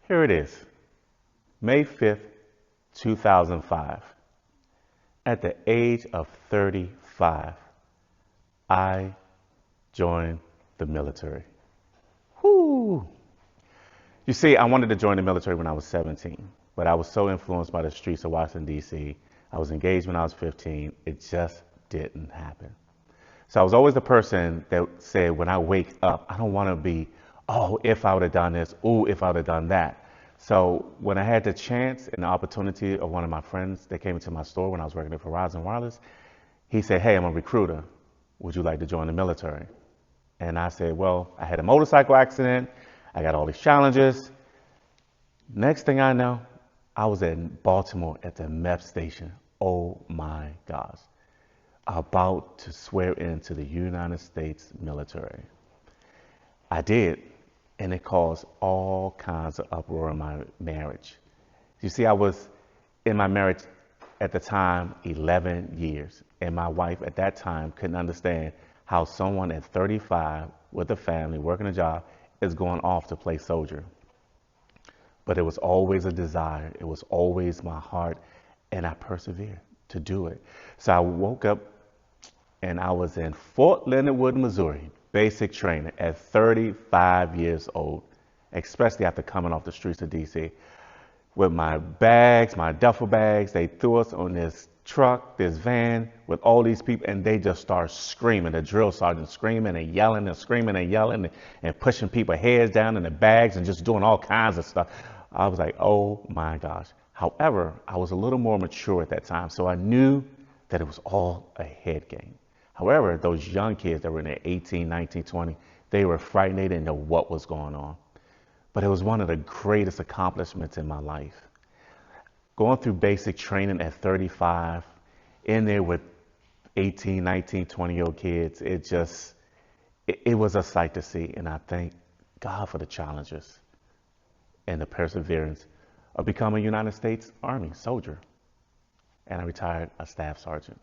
Here it is, May 5th, 2005. At the age of 35, I joined the military. Whoo! You see, I wanted to join the military when I was 17, but I was so influenced by the streets of Washington, D.C. I was engaged when I was 15. It just didn't happen. So I was always the person that said, when I wake up, I don't want to be, oh, if I would have done this, oh, if I would have done that. So when I had the chance and the opportunity of one of my friends that came into my store when I was working at Verizon Wireless, he said, hey, I'm a recruiter. Would you like to join the military? And I said, well, I had a motorcycle accident. I got all these challenges. Next thing I know, I was in Baltimore at the MEP station. Oh my gosh. About to swear into the United States military. I did, and it caused all kinds of uproar in my marriage. You see, I was in my marriage at the time 11 years, and my wife at that time couldn't understand how someone at 35 with a family, working a job, is going off to play soldier. But it was always a desire. It was always my heart, and I persevered to do it. So I woke up and I was in Fort Leonard Wood, Missouri, basic training at 35 years old, especially after coming off the streets of DC. With my bags, my duffel bags, they threw us on this truck, this van with all these people, and they just started screaming. The drill sergeant screaming and yelling and screaming and yelling and pushing people's heads down in the bags and just doing all kinds of stuff. I was like, oh my gosh. However, I was a little more mature at that time, so I knew that it was all a head game. However, those young kids that were in their 18, 19, 20, they were frightened. They didn't know what was going on. But it was one of the greatest accomplishments in my life. Going through basic training at 35, in there with 18, 19, 20-year-old kids, it was a sight to see. And I thank God for the challenges and the perseverance of becoming a United States Army soldier. And I retired a staff sergeant.